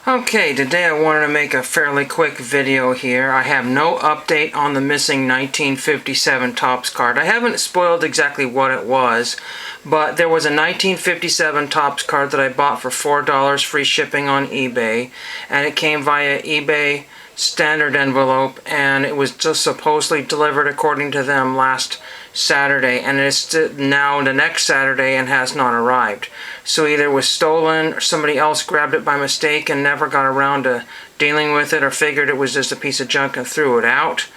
Okay, today I wanted to make a fairly quick video here. I have no update on the missing 1957 Topps card. I haven't spoiled exactly what it was, but there was a 1957 Topps card that I bought for $4 free shipping on eBay, and it came via eBay standard envelope, and it was just supposedly delivered according to them last Saturday, and it's now the next Saturday and has not arrived. So either it was stolen or somebody else grabbed it by mistake and never got around to dealing with it, or figured it was just a piece of junk and threw it out,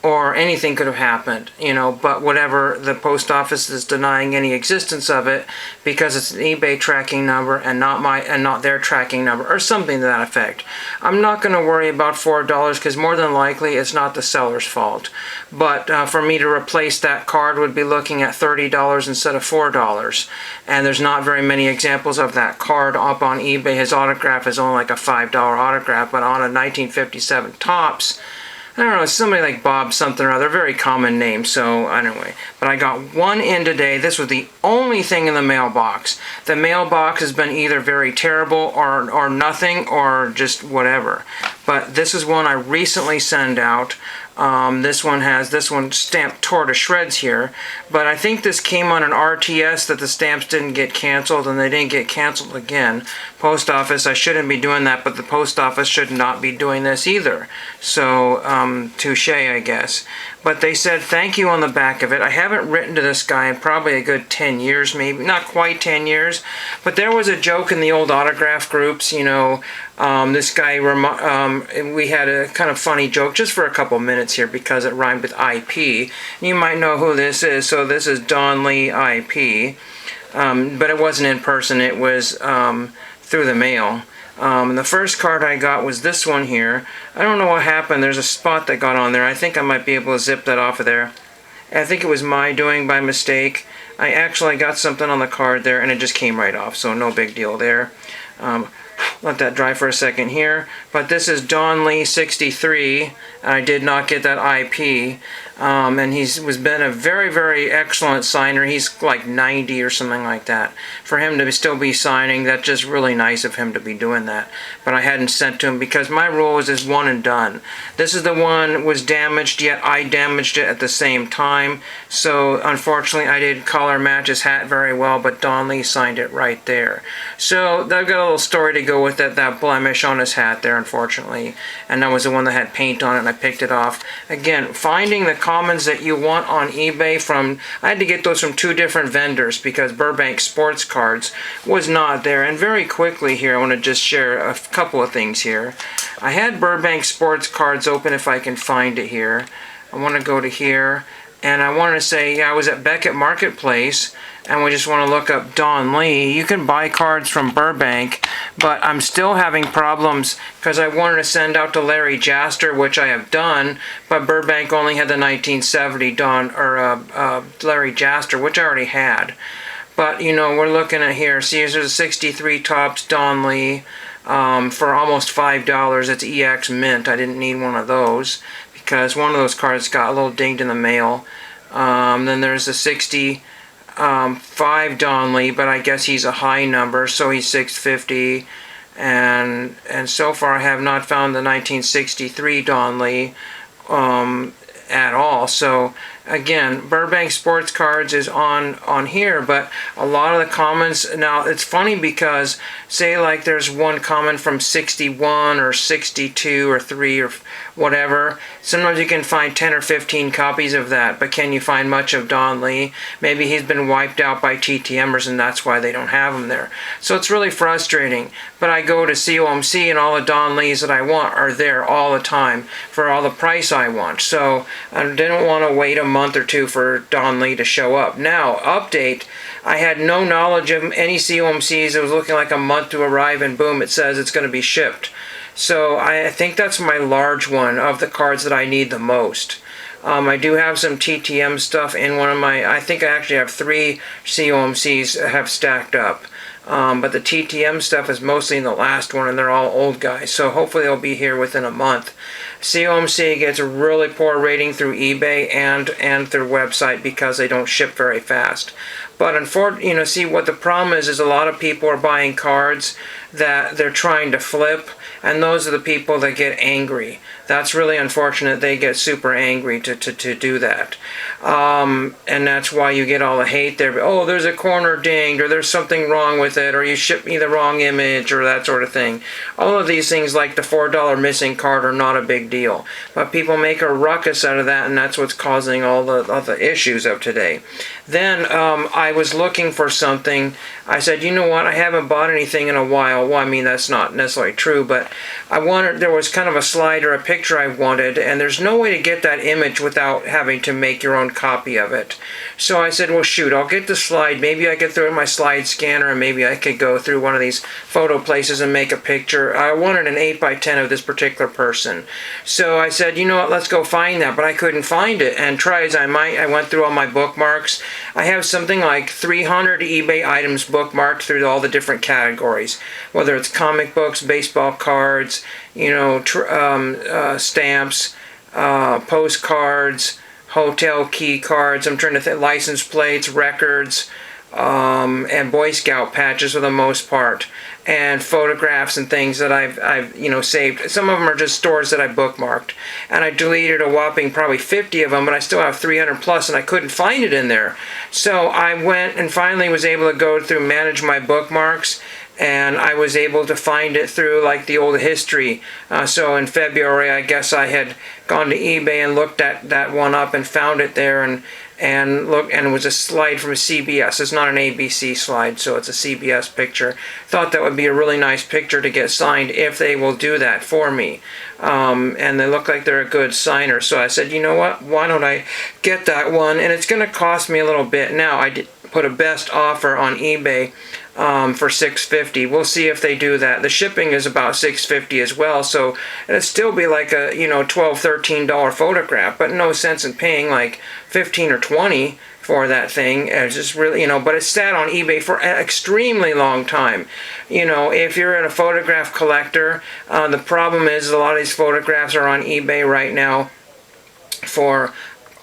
or anything could have happened, but whatever, the post office is denying any existence of it because it's an eBay tracking number and not their tracking number, or something to that effect. I'm not going to worry about $4 because more than likely it's not the seller's fault. But for me to replace that card would be looking at $30 instead of $4. And there's not very many examples of that card up on eBay. His autograph is only like a $5 autograph, but on a 1957 Topps, I don't know, it's somebody like Bob something or other, very common name, so anyway. But I got one in today. This was the only thing in the mailbox. The mailbox has been either very terrible or nothing or just whatever. But this is one I recently sent out. This one stamped tore to shreds here, but I think this came on an RTS that the stamps didn't get canceled, and they didn't get canceled again. Post office, I shouldn't be doing that, but the post office should not be doing this either. So, touche, I guess. But they said thank you on the back of it. I haven't written to this guy in probably a good 10 years, maybe. Not quite 10 years. But there was a joke in the old autograph groups, this guy, we had a kind of funny joke just for a couple minutes here because it rhymed with IP. You might know who this is. So this is Don Lee IP. But it wasn't in person. It was through the mail. And the first card I got was this one here. I don't know what happened. There's a spot that got on there. I think I might be able to zip that off of there. I think it was my doing by mistake. I actually got something on the card there and it just came right off, so no big deal there. Let that dry for a second here. But this is Don Lee 63. I did not get that IP. And he's been a very, very excellent signer. He's like 90 or something like that. For him to still be signing, that's just really nice of him to be doing that. But I hadn't sent to him because my rule was just one and done. This is the one was damaged, yet I damaged it at the same time. So unfortunately, I didn't color match his hat very well, but Don Lee signed it right there. So I've got a little story to go with that blemish on his hat there, unfortunately. And that was the one that had paint on it, and I picked it off. Again, finding the commons that you want on eBay I had to get those from two different vendors because Burbank Sports Cards was not there. And very quickly here, I want to just share a couple of things here. I had Burbank Sports Cards open if I can find it here. I want to go to here. And I wanted to say, yeah, I was at Beckett Marketplace, and we just want to look up Don Lee. You can buy cards from Burbank, but I'm still having problems because I wanted to send out to Larry Jaster, which I have done, but Burbank only had the 1970 Larry Jaster, which I already had. But, we're looking at here. See, there's a 63 Topps Don Lee for almost $5. It's EX Mint. I didn't need one of those, because one of those cards got a little dinged in the mail. Then there's a 65 Don Lee, but I guess he's a high number, so he's 650. And so far I have not found the 1963 Don Lee at all. So again, Burbank Sports Cards is on here, but a lot of the comments, now it's funny because say like there's one comment from 61 or 62 or 3 or whatever, sometimes you can find 10 or 15 copies of that, but can you find much of Don Lee? Maybe he's been wiped out by TTMers and that's why they don't have him there. So it's really frustrating. But I go to COMC and all the Don Lees that I want are there all the time for all the price I want. So I didn't want to wait a month or two for Don Lee to show up. Now, update, I had no knowledge of any COMCs. It was looking like a month to arrive, and boom, it says it's going to be shipped. So I think that's my large one of the cards that I need the most. I do have some TTM stuff in one of I think I actually have 3 COMCs that have stacked up. But the TTM stuff is mostly in the last one, and they're all old guys. So hopefully they'll be here within a month. COMC gets a really poor rating through eBay and their website because they don't ship very fast. But unfortunately, see what the problem is a lot of people are buying cards that they're trying to flip, and those are the people that get angry. That's really unfortunate. They get super angry to do that. And that's why you get all the hate there. Oh, there's a corner dinged, or there's something wrong with it, or you shipped me the wrong image, or that sort of thing. All of these things, like the $4 missing card, are not a big deal. But people make a ruckus out of that, and that's what's causing all the issues of today. Then I was looking for something. I said, you know what, I haven't bought anything in a while. Well, I mean, that's not necessarily true, but there was kind of a slide or a picture I wanted, and there's no way to get that image without having to make your own copy of it. So I said, well, shoot, I'll get the slide. Maybe I could throw it in my slide scanner, and maybe I could go through one of these photo places and make a picture. I wanted an 8x10 of this particular person. So I said, you know what, let's go find that, but I couldn't find it, and try as I might, I went through all my bookmarks. I have something like 300 eBay items bookmarked through all the different categories, whether it's comic books, baseball cards, you know, stamps, postcards, hotel key cards, I'm trying to think, license plates, records, and Boy Scout patches for the most part, and photographs and things that I've saved. Some of them are just stores that I bookmarked, and I deleted a whopping probably 50 of them, but I still have 300 plus, and I couldn't find it in there. So I went and finally was able to go through manage my bookmarks, and I was able to find it through like the old history. So in February, I guess I had gone to eBay and looked at that one up and found it there, and it was a slide from CBS. It's not an ABC slide, so it's a CBS picture. Thought that would be a really nice picture to get signed if they will do that for me. And they look like they're a good signer. So I said, you know what, why don't I get that one? And it's going to cost me a little bit. Now, I did put a best offer on eBay for $6.50. We'll see if they do that. The shipping is about $6.50 as well, so it'd still be like a $12, $13 photograph, but no sense in paying like $15 or $20 for that thing. It's just really, but it's sat on eBay for an extremely long time. If you're a photograph collector, the problem is a lot of these photographs are on eBay right now for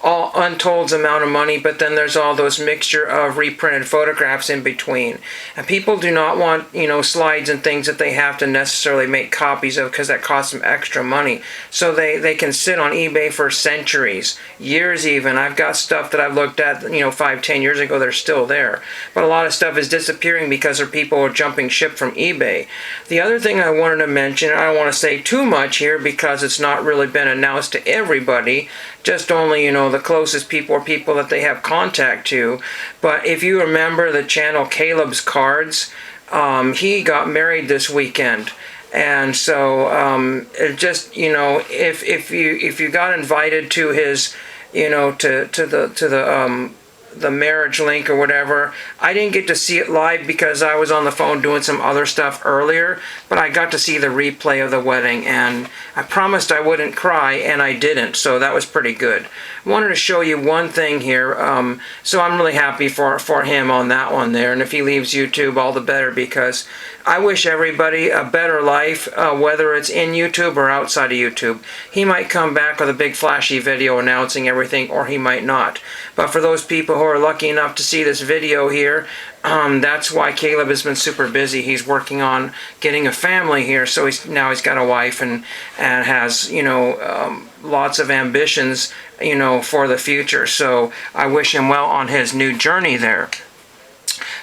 all untold amount of money, but then there's all those mixture of reprinted photographs in between. And people do not want, slides and things that they have to necessarily make copies of, because that costs them extra money. So they can sit on eBay for centuries, years even. I've got stuff that I've looked at, 5-10 years ago, they're still there. But a lot of stuff is disappearing because of people are jumping ship from eBay. The other thing I wanted to mention, I don't want to say too much here because it's not really been announced to everybody, just only, the closest people or people that they have contact to. But if you remember the channel Caleb's Cards, he got married this weekend. And so it just, if you got invited to his, to the marriage link or whatever. I didn't get to see it live because I was on the phone doing some other stuff earlier, but I got to see the replay of the wedding, and I promised I wouldn't cry, and I didn't, so that was pretty good. I wanted to show you one thing here, so I'm really happy for him on that one there, and if he leaves YouTube, all the better, because I wish everybody a better life, whether it's in YouTube or outside of YouTube. He might come back with a big flashy video announcing everything, or he might not. But for those people who are lucky enough to see this video here, that's why Caleb has been super busy. He's working on getting a family here, so now he's got a wife and has, lots of ambitions, for the future. So I wish him well on his new journey there.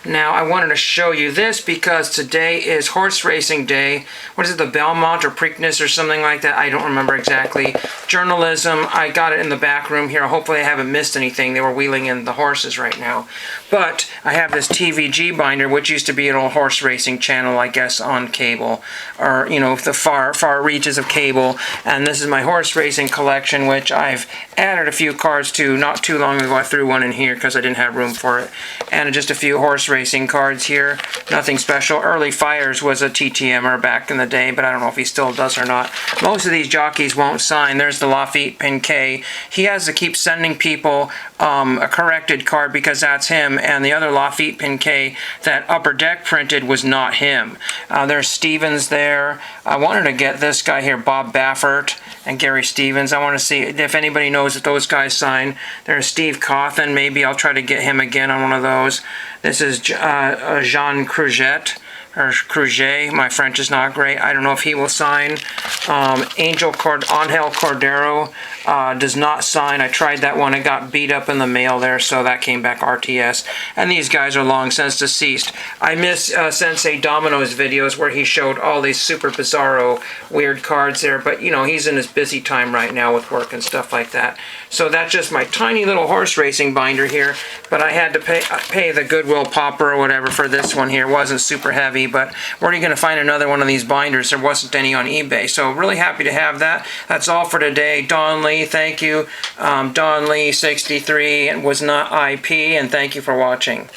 Now, I wanted to show you this because today is horse racing day. What is it, the Belmont or Preakness or something like that? I don't remember exactly. Journalism, I got it in the back room here. Hopefully I haven't missed anything. They were wheeling in the horses right now. But I have this TVG binder, which used to be an old horse racing channel, I guess, on cable. Or, the far reaches of cable. And this is my horse racing collection, which I've added a few cards to not too long ago. I threw one in here because I didn't have room for it. And just a few horse racing cards here. Nothing special. Early Fires was a TTMer back in the day, but I don't know if he still does or not. Most of these jockeys won't sign. There's the Lafitte Pincay. He has to keep sending people a corrected card because that's him, and the other Lafitte Pincay that Upper Deck printed was not him. There's Stevens there. I wanted to get this guy here, Bob Baffert and Gary Stevens. I want to see if anybody knows if those guys sign. There's Steve Cawthon. Maybe I'll try to get him again on one of those. This is Jean Cruget or Creuset. My French is not great. I don't know if he will sign. Angel Cordero does not sign. I tried that one. It got beat up in the mail there, so that came back RTS. And these guys are long since deceased. I miss Sensei Domino's videos where he showed all these super bizarro weird cards there, but you know, he's in his busy time right now with work and stuff like that. So that's just my tiny little horse racing binder here, but I had to pay the Goodwill Pauper or whatever for this one here. It wasn't super heavy, but where are you going to find another one of these binders? There wasn't any on eBay, so really happy to have that. That's all for today. Don Lee, thank you. Don Lee 63 was not IP, and thank you for watching.